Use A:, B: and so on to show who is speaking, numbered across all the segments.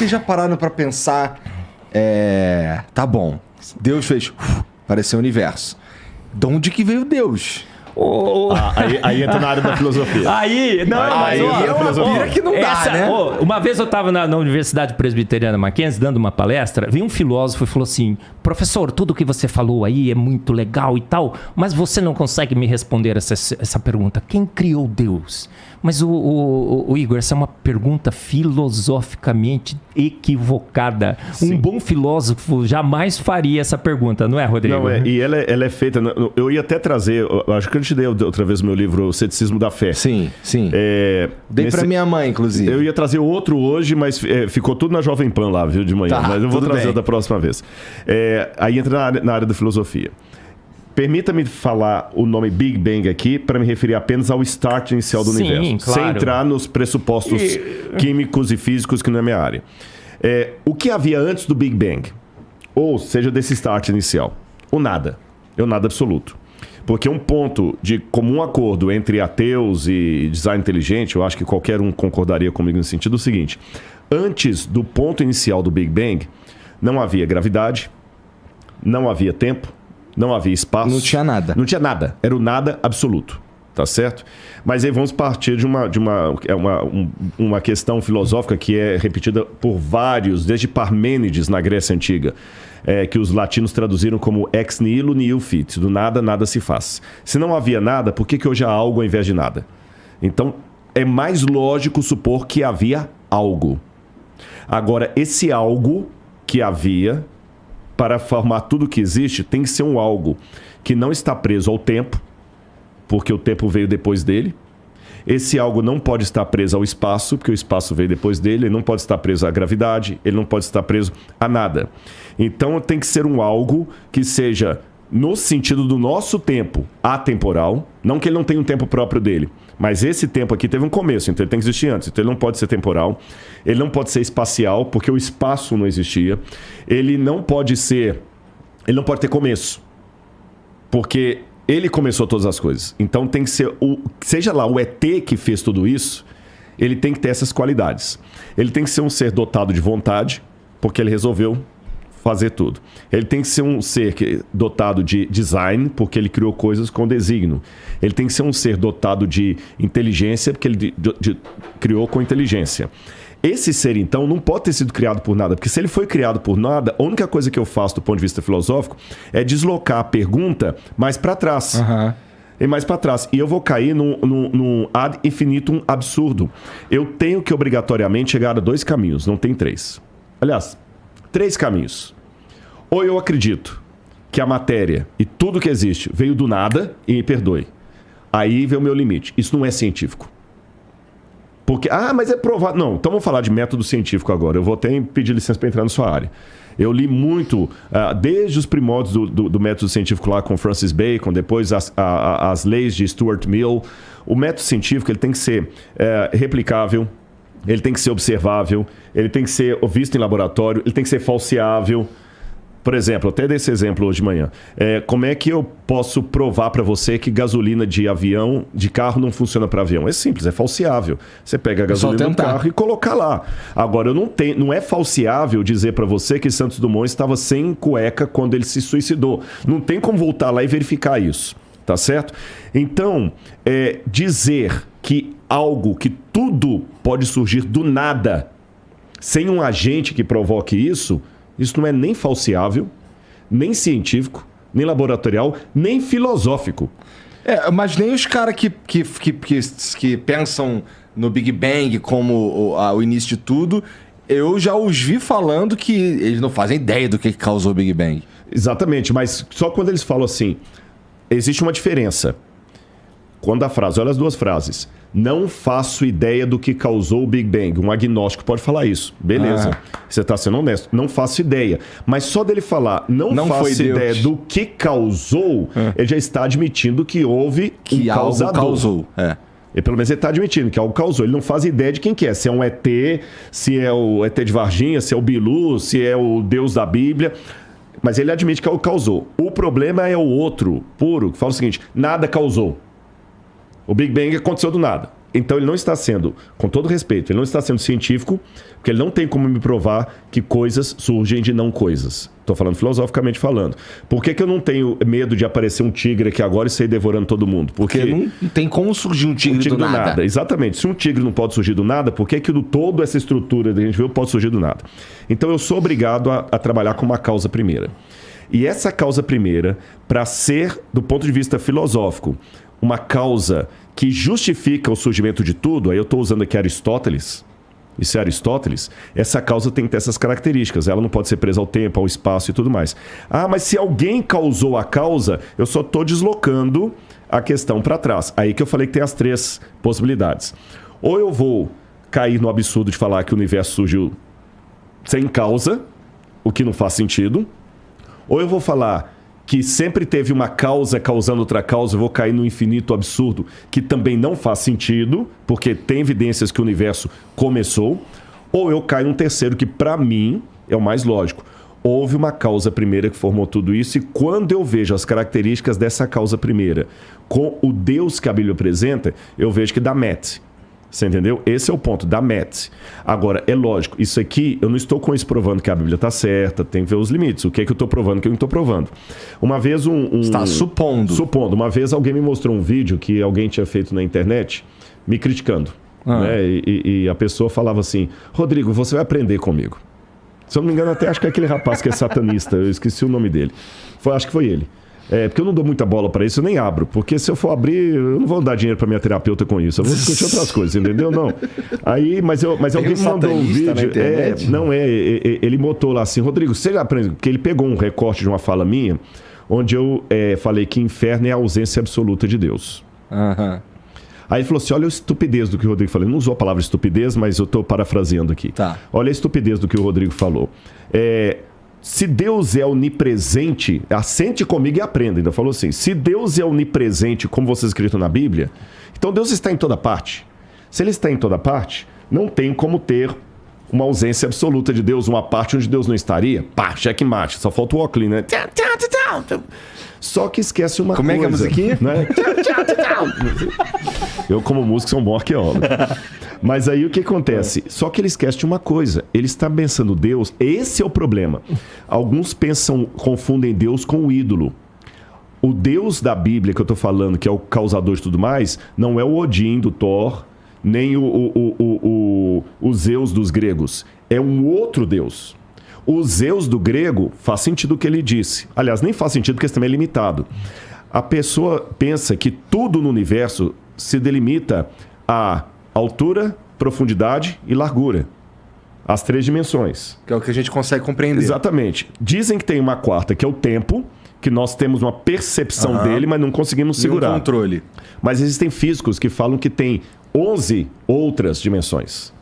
A: vocês já pararam pra pensar... tá bom, Deus fez... Apareceu o universo. De onde que veio Deus?
B: Aí entra na área da filosofia.
C: Aí é
A: uma pira que não dá, né?
C: Uma vez eu estava na Universidade Presbiteriana Mackenzie dando uma palestra, veio um filósofo e falou assim: professor, tudo que você falou aí é muito legal e tal, mas você não consegue me responder essa pergunta. Quem criou Deus? Mas o Igor, essa é uma pergunta filosoficamente equivocada. Sim. Um bom filósofo jamais faria essa pergunta, não é, Rodrigo?
B: Não, e ela é feita... Eu ia até trazer... Acho que eu te dei outra vez o meu livro, O Ceticismo da Fé.
A: Sim. Dei pra minha mãe, inclusive.
B: Eu ia trazer outro hoje, mas ficou tudo na Jovem Pan lá, viu, de manhã.
A: Tá,
B: mas eu vou trazer da próxima vez. Aí entra na área da filosofia. Permita-me falar o nome Big Bang aqui para me referir apenas ao start inicial do universo.
C: Claro.
B: Sem entrar nos pressupostos químicos e físicos, que não é minha área. O que havia antes do Big Bang? Ou seja, desse start inicial? O nada. É o nada absoluto. Porque um ponto de comum acordo entre ateus e design inteligente, eu acho que qualquer um concordaria comigo no sentido seguinte. Antes do ponto inicial do Big Bang, não havia gravidade, não havia tempo, não havia espaço.
A: Não tinha nada.
B: Não tinha nada. Era o nada absoluto. Tá certo? Mas aí vamos partir de uma questão filosófica que é repetida por vários, desde Parmênides na Grécia Antiga, que os latinos traduziram como ex nihilo nihil fit. Do nada, nada se faz. Se não havia nada, por que hoje há algo ao invés de nada? Então, é mais lógico supor que havia algo. Agora, esse algo que havia... para formar tudo que existe, tem que ser um algo que não está preso ao tempo, porque o tempo veio depois dele. Esse algo não pode estar preso ao espaço, porque o espaço veio depois dele. Ele não pode estar preso à gravidade, ele não pode estar preso a nada. Então tem que ser um algo que seja, no sentido do nosso tempo, atemporal. Não que ele não tenha um tempo próprio dele, mas esse tempo aqui teve um começo, então ele tem que existir antes. Então ele não pode ser temporal, ele não pode ser espacial, porque o espaço não existia. Ele não pode ter começo, porque ele começou todas as coisas. Então tem que ser, seja lá o ET que fez tudo isso, ele tem que ter essas qualidades. Ele tem que ser um ser dotado de vontade, porque ele resolveu fazer tudo. Ele tem que ser um ser dotado de design, porque ele criou coisas com desígnio. Ele tem que ser um ser dotado de inteligência, porque ele criou com inteligência. Esse ser, então, não pode ter sido criado por nada, porque se ele foi criado por nada, a única coisa que eu faço do ponto de vista filosófico é deslocar a pergunta mais para trás.
A: Uhum.
B: E mais para trás. E eu vou cair num ad infinitum absurdo. Eu tenho que obrigatoriamente chegar a 2 caminhos, não tem 3. Aliás, 3 caminhos. Ou eu acredito que a matéria e tudo que existe veio do nada, e me perdoe. Aí vem o meu limite. Isso não é científico. Porque, mas é provado. Não, então vamos falar de método científico agora. Eu vou até pedir licença para entrar na sua área. Eu li muito, desde os primórdios do método científico lá com Francis Bacon, depois as leis de Stuart Mill. O método científico ele tem que ser replicável, ele tem que ser observável, ele tem que ser visto em laboratório, ele tem que ser falseável. Por exemplo, até desse exemplo hoje de manhã. Como é que eu posso provar para você que gasolina de carro não funciona para avião? É simples, é falseável. Você pega a gasolina do carro e colocar lá. Agora, não é falseável dizer para você que Santos Dumont estava sem cueca quando ele se suicidou. Não tem como voltar lá e verificar isso. Tá certo? Então, dizer que que tudo pode surgir do nada, sem um agente que provoque isso não é nem falseável, nem científico, nem laboratorial, nem filosófico.
A: Mas nem os caras que pensam no Big Bang como o início de tudo, eu já os vi falando que eles não fazem ideia do que causou o Big Bang.
B: Exatamente, mas só quando eles falam assim, existe uma diferença. Quando a frase, olha as 2 frases. Não faço ideia do que causou o Big Bang. Um agnóstico pode falar isso. Beleza. Você está sendo honesto. Não faço ideia. Mas só dele falar não faço ideia do que causou, ele já está admitindo que houve um causador.
A: Causou.
B: E pelo menos ele está admitindo que algo causou. Ele não faz ideia de quem que é. Se é um ET, se é o ET de Varginha, se é o Bilu, se é o Deus da Bíblia. Mas ele admite que algo causou. O problema é o outro, puro, que fala o seguinte, nada causou. O Big Bang aconteceu do nada. Então ele não está sendo, com todo respeito, ele não está sendo científico, porque ele não tem como me provar que coisas surgem de não coisas. Estou falando filosoficamente falando. Por que eu não tenho medo de aparecer um tigre aqui agora e sair devorando todo mundo?
A: Porque não tem como surgir um tigre do nada.
B: Exatamente. Se um tigre não pode surgir do nada, por que do todo essa estrutura que a gente viu pode surgir do nada? Então eu sou obrigado a trabalhar com uma causa primeira. E essa causa primeira, para ser, do ponto de vista filosófico, uma causa que justifica o surgimento de tudo, aí eu estou usando aqui Aristóteles, isso é Aristóteles, essa causa tem que ter essas características, ela não pode ser presa ao tempo, ao espaço e tudo mais. Ah, mas se alguém causou a causa, eu só estou deslocando a questão para trás. Aí que eu falei que tem as 3 possibilidades. Ou eu vou cair no absurdo de falar que o universo surgiu sem causa, o que não faz sentido, ou eu vou falar que sempre teve uma causa causando outra causa, eu vou cair no infinito absurdo, que também não faz sentido, porque tem evidências que o universo começou, ou eu caio num terceiro, que para mim é o mais lógico. Houve uma causa primeira que formou tudo isso, e quando eu vejo as características dessa causa primeira com o Deus que a Bíblia apresenta, eu vejo que dá match. Você entendeu? Esse é o ponto, da match. Agora, é lógico, isso aqui, eu não estou com isso provando que a Bíblia está certa, tem que ver os limites. O que é que eu estou provando, o que eu não estou provando. Uma vez
A: Está supondo.
B: Supondo. Uma vez alguém me mostrou um vídeo que alguém tinha feito na internet, me criticando. Né? E a pessoa falava assim, Rodrigo, você vai aprender comigo. Se eu não me engano, até acho que é aquele rapaz que é satanista, eu esqueci o nome dele. Acho que foi ele. Porque eu não dou muita bola para isso, eu nem abro. Porque se eu for abrir, eu não vou dar dinheiro para minha terapeuta com isso. Eu vou discutir outras coisas, entendeu? Não. Aí, mas alguém me mandou um vídeo. Ele botou lá assim, Rodrigo, você já aprende? Porque ele pegou um recorte de uma fala minha, onde eu falei que inferno é a ausência absoluta de Deus. Aí ele falou assim, olha a estupidez do que o Rodrigo falou. Ele não usou a palavra estupidez, mas eu estou parafraseando aqui.
A: Tá.
B: Olha a estupidez do que o Rodrigo falou. Se Deus é onipresente, assente comigo e aprenda. Ainda falou assim, se Deus é onipresente, como você escrito na Bíblia, então Deus está em toda parte. Se ele está em toda parte, não tem como ter uma ausência absoluta de Deus, uma parte onde Deus não estaria. Pá, checkmate, só falta o óculos, né? Só que esquece uma coisa.
A: Como é que é a musiquinha?
B: Né? Eu, como músico, sou um bom arqueólogo. Mas aí o que acontece? Só que ele esquece de uma coisa. Ele está pensando Deus. Esse é o problema. Alguns confundem Deus com o ídolo. O Deus da Bíblia que eu estou falando, que é o causador de tudo mais, não é o Odin do Thor, nem o Zeus dos gregos. É um outro Deus. O Zeus do grego faz sentido o que ele disse. Aliás, nem faz sentido porque isso também é limitado. A pessoa pensa que tudo no universo se delimita a altura, profundidade e largura. As 3 dimensões.
A: Que é o que a gente consegue compreender.
B: Exatamente. Dizem que tem uma quarta, que é o tempo, que nós temos uma percepção dele, mas não conseguimos segurar.
A: Um controle.
B: Mas existem físicos que falam que tem 11 outras dimensões,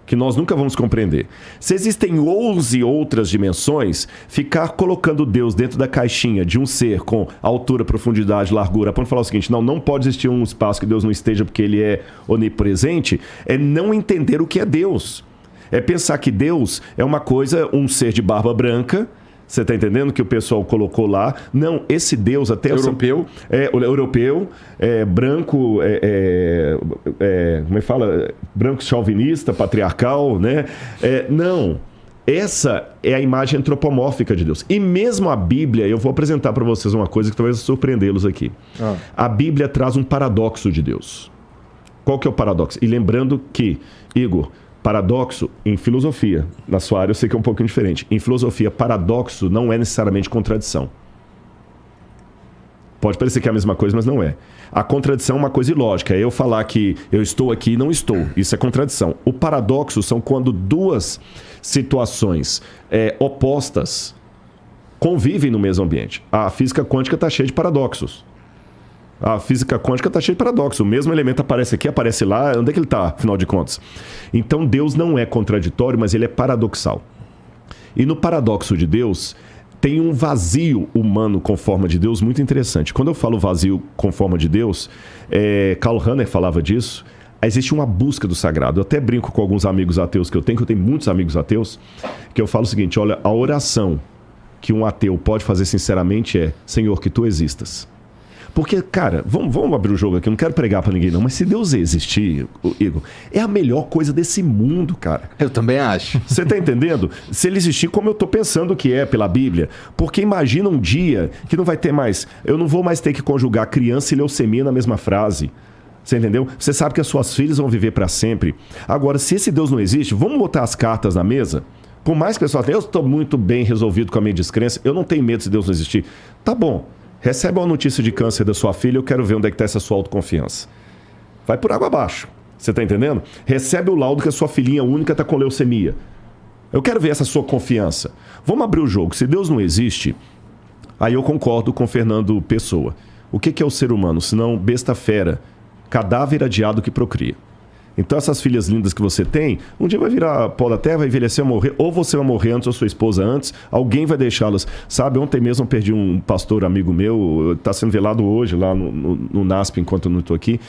B: que nós nunca vamos compreender. Se existem 11 outras dimensões, ficar colocando Deus dentro da caixinha de um ser com altura, profundidade, largura, para falar o seguinte, não pode existir um espaço que Deus não esteja porque ele é onipresente, é não entender o que é Deus. É pensar que Deus é uma coisa, um ser de barba branca. Você está entendendo que o pessoal colocou lá? Não, esse Deus até...
A: Europeu.
B: Europeu, branco, como é que fala? Branco chauvinista, patriarcal, né? Não, essa é a imagem antropomórfica de Deus. E mesmo a Bíblia, eu vou apresentar para vocês uma coisa que talvez surpreendê-los aqui. A Bíblia traz um paradoxo de Deus. Qual que é o paradoxo? E lembrando que, Igor... Paradoxo, em filosofia, na sua área eu sei que é um pouquinho diferente. Em filosofia, paradoxo não é necessariamente contradição. Pode parecer que é a mesma coisa, mas não é. A contradição é uma coisa ilógica. É eu falar que eu estou aqui e não estou. Isso é contradição. O paradoxo são quando 2 situações opostas convivem no mesmo ambiente. A física quântica está cheia de paradoxos. A física quântica está cheia de paradoxos. O mesmo elemento aparece aqui, aparece lá. Onde é que ele está, afinal de contas? Então, Deus não é contraditório, mas ele é paradoxal. E no paradoxo de Deus, tem um vazio humano com forma de Deus muito interessante. Quando eu falo vazio com forma de Deus, Karl Rahner falava disso, existe uma busca do sagrado. Eu até brinco com alguns amigos ateus que eu tenho muitos amigos ateus, que eu falo o seguinte, olha, a oração que um ateu pode fazer sinceramente é, Senhor, que tu existas. Porque, cara, vamos abrir o jogo aqui, eu não quero pregar pra ninguém não, mas se Deus existir, Igor, é a melhor coisa desse mundo, cara.
A: Eu também acho.
B: Você tá entendendo? Se ele existir como eu tô pensando que é pela Bíblia. Porque imagina um dia que não vai ter mais... Eu não vou mais ter que conjugar criança e leucemia na mesma frase. Você entendeu? Você sabe que as suas filhas vão viver para sempre. Agora, se esse Deus não existe, vamos botar as cartas na mesa? Por mais que o pessoal tenha, eu estou muito bem resolvido com a minha descrença, eu não tenho medo se Deus não existir. Tá bom, recebe uma notícia de câncer da sua filha, eu quero ver onde é que está essa sua autoconfiança. Vai por água abaixo. Você tá entendendo? Recebe o laudo que a sua filhinha única está com leucemia. Eu quero ver essa sua confiança. Vamos abrir o jogo. Se Deus não existe, aí eu concordo com Fernando Pessoa. O que é o ser humano? Senão besta fera, cadáver adiado que procria. Então essas filhas lindas que você tem, um dia vai virar pó da terra, vai envelhecer, vai morrer, ou você vai morrer antes, ou sua esposa antes, alguém vai deixá-las. Sabe, ontem mesmo eu perdi um pastor amigo meu, está sendo velado hoje lá no NASP, enquanto eu não estou aqui.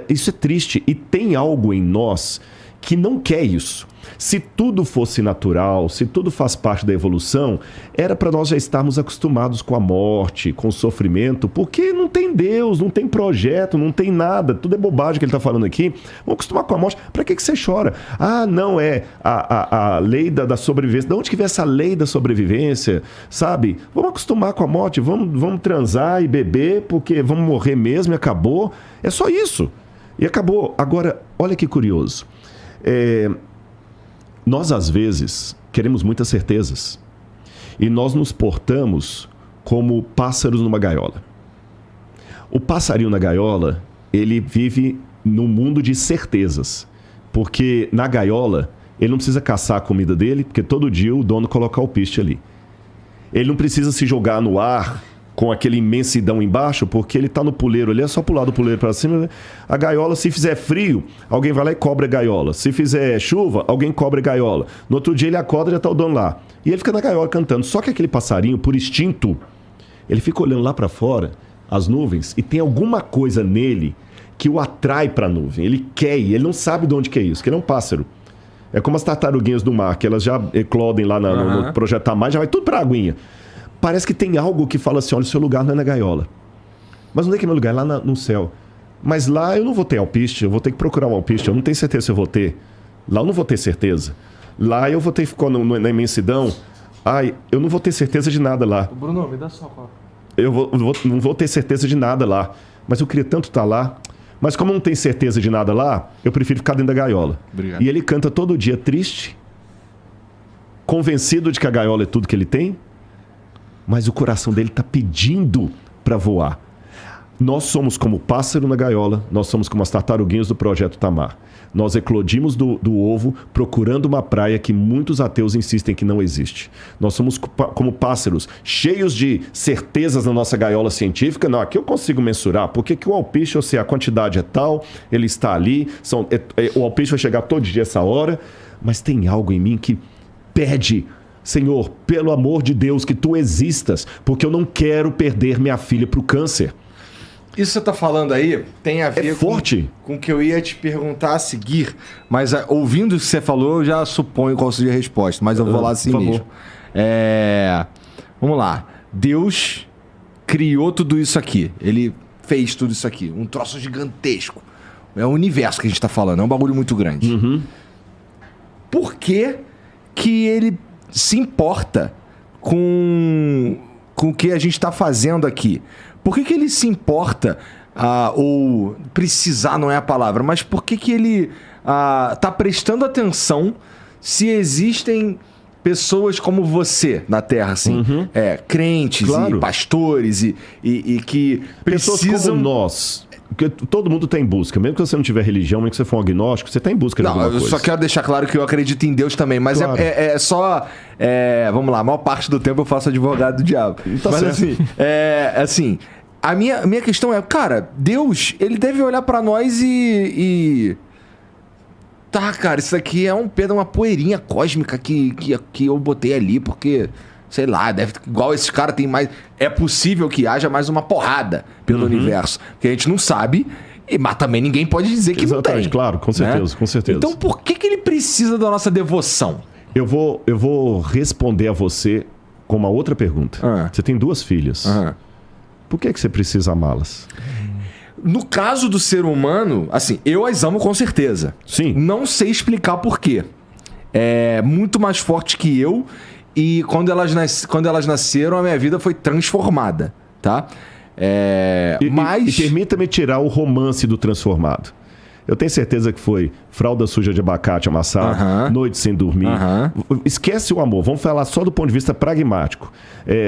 B: Isso é triste, e tem algo em nós que não quer isso. Se tudo fosse natural, se tudo faz parte da evolução, era para nós já estarmos acostumados com a morte, com o sofrimento, porque não tem Deus, não tem projeto, não tem nada, tudo é bobagem que ele está falando aqui. Vamos acostumar com a morte. Para que você chora? Ah, não, é a lei da sobrevivência. De onde que vem essa lei da sobrevivência? Sabe? Vamos acostumar com a morte, vamos transar e beber, porque vamos morrer mesmo e acabou. É só isso. E acabou. Agora, olha que curioso. Nós, às vezes, queremos muitas certezas. E nós nos portamos como pássaros numa gaiola. O passarinho na gaiola, ele vive no mundo de certezas. Porque na gaiola, ele não precisa caçar a comida dele, porque todo dia o dono coloca alpiste ali. Ele não precisa se jogar no ar com aquele imensidão embaixo, porque ele está no puleiro ali, é só pular do puleiro para cima. A gaiola, se fizer frio, alguém vai lá e cobra a gaiola. Se fizer chuva, alguém cobra a gaiola. No outro dia ele acorda e já está o dono lá. E ele fica na gaiola cantando. Só que aquele passarinho, por instinto, ele fica olhando lá para fora, as nuvens, e tem alguma coisa nele que o atrai para a nuvem. Ele quer ir, ele não sabe de onde que é isso, que ele é um pássaro. É como as tartaruguinhas do mar, que elas já eclodem lá no Projetar Mais, já vai tudo para a aguinha. Parece que tem algo que fala assim, olha, o seu lugar não é na gaiola. Mas onde é que é meu lugar? Lá no céu. Mas lá eu não vou ter alpiste, eu vou ter que procurar um alpiste, eu não tenho certeza se eu vou ter. Lá eu não vou ter certeza. Lá eu vou ter que ficar na imensidão. Ai, eu não vou ter certeza de nada lá.
D: Bruno, me dá só a copa.
B: Eu não vou ter certeza de nada lá. Mas eu queria tanto estar lá. Mas como eu não tenho certeza de nada lá, eu prefiro ficar dentro da gaiola.
A: Obrigado.
B: E ele canta todo dia triste, convencido de que a gaiola é tudo que ele tem, mas o coração dele está pedindo para voar. Nós somos como o pássaro na gaiola, nós somos como as tartaruguinhas do Projeto Tamar. Nós eclodimos do ovo procurando uma praia que muitos ateus insistem que não existe. Nós somos como pássaros, cheios de certezas na nossa gaiola científica. Não, aqui eu consigo mensurar, porque que o alpiste, ou seja, a quantidade é tal, ele está ali, o alpiste vai chegar todo dia essa hora, mas tem algo em mim que pede: Senhor, pelo amor de Deus, que tu existas, porque eu não quero perder minha filha para o câncer.
A: Isso que você está falando aí tem a ver
B: forte.
A: Com o que eu ia te perguntar a seguir, mas ouvindo o que você falou, eu já suponho qual seria a resposta, mas eu vou lá assim mesmo. Vamos lá. Deus criou tudo isso aqui. Ele fez tudo isso aqui. Um troço gigantesco. É o universo que a gente está falando. É um bagulho muito grande.
B: Uhum.
A: Por que ele se importa com o que a gente está fazendo aqui? Por que ele se importa, ou precisar não é a palavra, mas por que ele está prestando atenção se existem pessoas como você na Terra, assim, crentes, claro, e pastores e que
B: pessoas
A: precisam...
B: como nós. Porque todo mundo está em busca. Mesmo que você não tiver religião, mesmo que você for um agnóstico, você está em busca de alguma coisa.
A: Eu só quero deixar claro que eu acredito em Deus também. Mas claro, é só... vamos lá, a maior parte do tempo eu faço advogado do diabo.
B: Tá
A: mas
B: certo.
A: assim, a minha questão é, cara, Deus, ele deve olhar pra nós e... Tá, cara, isso aqui é uma poeirinha cósmica que eu botei ali, porque... Sei lá, igual esses caras tem mais... É possível que haja mais uma porrada pelo universo. Que a gente não sabe, mas também ninguém pode dizer que não tem.
B: Claro, com certeza, né? Com certeza.
A: Então por que ele precisa da nossa devoção?
B: Eu vou responder a você com uma outra pergunta. Você tem 2 filhas. por que você precisa amá-las?
A: No caso do ser humano, assim, eu as amo com certeza.
B: Sim.
A: Não sei explicar por quê. É muito mais forte que eu e quando elas nasceram, a minha vida foi transformada, tá?
B: E permita-me tirar o romance do transformado. Eu tenho certeza que foi fralda suja de abacate amassado, noite sem dormir. Esquece o amor, vamos falar só do ponto de vista pragmático.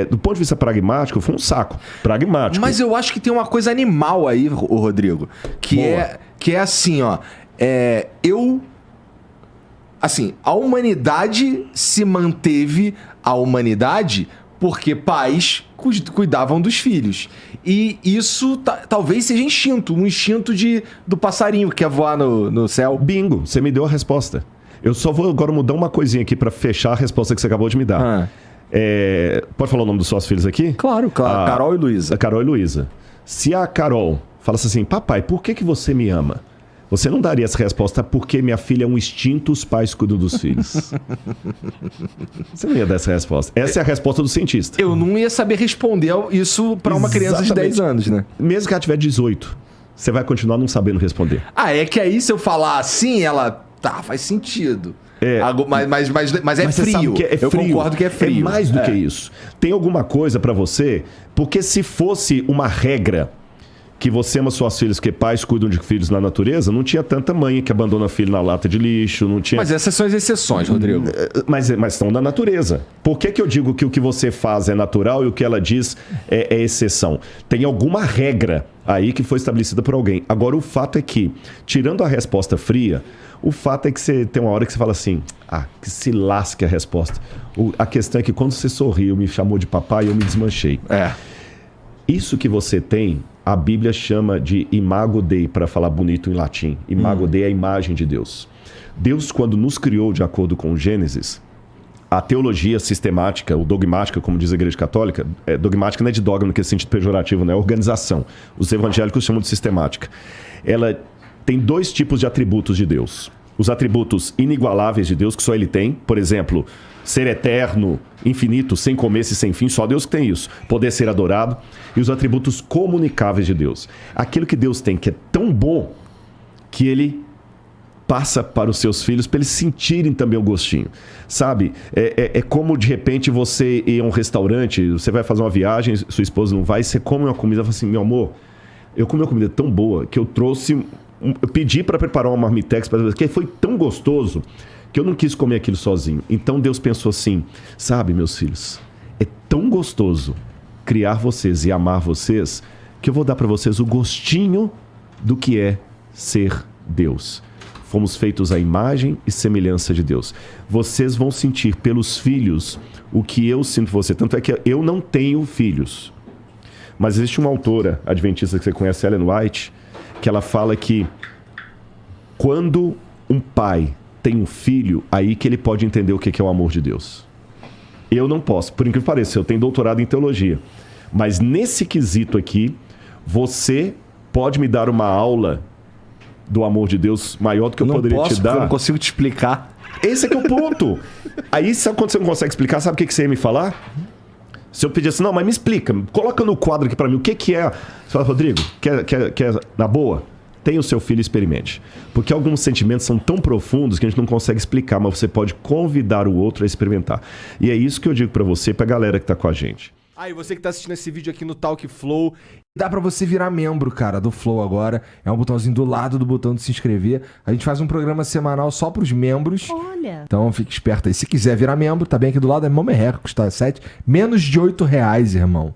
B: Do ponto de vista pragmático, foi um saco. Pragmático.
A: Mas eu acho que tem uma coisa animal aí, o Rodrigo, que é assim, ó. Assim, a humanidade se manteve a humanidade porque pais cuidavam dos filhos. E isso talvez seja instinto, um instinto do passarinho que quer voar no céu.
B: Bingo, você me deu a resposta. Eu só vou agora mudar uma coisinha aqui pra fechar a resposta que você acabou de me dar. Pode falar o nome dos seus filhos aqui?
A: Claro. Carol e Luísa.
B: A Carol e Luísa. Se a Carol falasse assim, papai, por que você me ama? Você não daria essa resposta porque minha filha é um instinto, os pais cuidam dos filhos. Você não ia dar essa resposta. Essa é a resposta do cientista.
A: Eu não ia saber responder isso pra uma criança de 10 anos, né?
B: Mesmo que ela tiver 18, você vai continuar não sabendo responder.
A: É que aí se eu falar assim, ela... Tá, faz sentido. Mas é frio. Eu concordo que é frio.
B: É mais do que isso. Tem alguma coisa pra você... Porque se fosse uma regra... que você ama suas filhas, que pais cuidam de filhos na natureza, não tinha tanta mãe que abandona filho na lata de lixo, não tinha...
A: Mas essas são as exceções, Rodrigo.
B: Mas estão na natureza. Por que eu digo que o que você faz é natural e o que ela diz é exceção? Tem alguma regra aí que foi estabelecida por alguém. Agora, o fato é que, tirando a resposta fria, o fato é que você tem uma hora que você fala assim, que se lasque a resposta. A questão é que quando você sorriu, me chamou de papai, eu me desmanchei. Isso que você tem... A Bíblia chama de imago Dei, para falar bonito em latim. Imago Dei é a imagem de Deus. Deus, quando nos criou de acordo com Gênesis, a teologia sistemática, ou dogmática, como diz a Igreja Católica, dogmática não é de dogma no sentido pejorativo, né? É organização. Os evangélicos chamam de sistemática. Ela tem 2 tipos de atributos de Deus. Os atributos inigualáveis de Deus, que só Ele tem, por exemplo... ser eterno, infinito, sem começo e sem fim, só Deus que tem isso. Poder ser adorado. E os atributos comunicáveis de Deus. Aquilo que Deus tem que é tão bom que Ele passa para os seus filhos para eles sentirem também o gostinho. Sabe? É como de repente você ir a um restaurante, você vai fazer uma viagem, sua esposa não vai, você come uma comida e fala assim, meu amor, eu comi uma comida tão boa que eu trouxe... eu pedi para preparar uma marmitex, que foi tão gostoso... que eu não quis comer aquilo sozinho. Então Deus pensou assim, sabe, meus filhos, é tão gostoso criar vocês e amar vocês, que eu vou dar para vocês o gostinho do que é ser Deus. Fomos feitos à imagem e semelhança de Deus. Vocês vão sentir pelos filhos o que eu sinto por você. Tanto é que eu não tenho filhos. Mas existe uma autora adventista que você conhece, Ellen White, que ela fala que quando um pai tem um filho, aí que ele pode entender o que é o amor de Deus. Eu não posso, por incrível que pareça, eu tenho doutorado em teologia. Mas nesse quesito aqui, você pode me dar uma aula do amor de Deus maior do que eu poderia te dar.
A: Eu não consigo te explicar.
B: Esse é que é o ponto. Aí, sabe quando você não consegue explicar, sabe o que você ia me falar? Se eu pedir assim, não, mas me explica, coloca no quadro aqui pra mim, o que é... Você fala, Rodrigo, quer na boa? Tenha o seu filho e experimente. Porque alguns sentimentos são tão profundos que a gente não consegue explicar, mas você pode convidar o outro a experimentar. E é isso que eu digo pra você e pra galera que tá com a gente.
A: E você que tá assistindo esse vídeo aqui no Talk Flow, dá pra você virar membro, cara, do Flow agora. É um botãozinho do lado do botão de se inscrever. A gente faz um programa semanal só pros membros.
D: Olha.
A: Então fique esperto aí. Se quiser virar membro, tá bem aqui do lado, é Mamerreco, custa menos de R$8, irmão.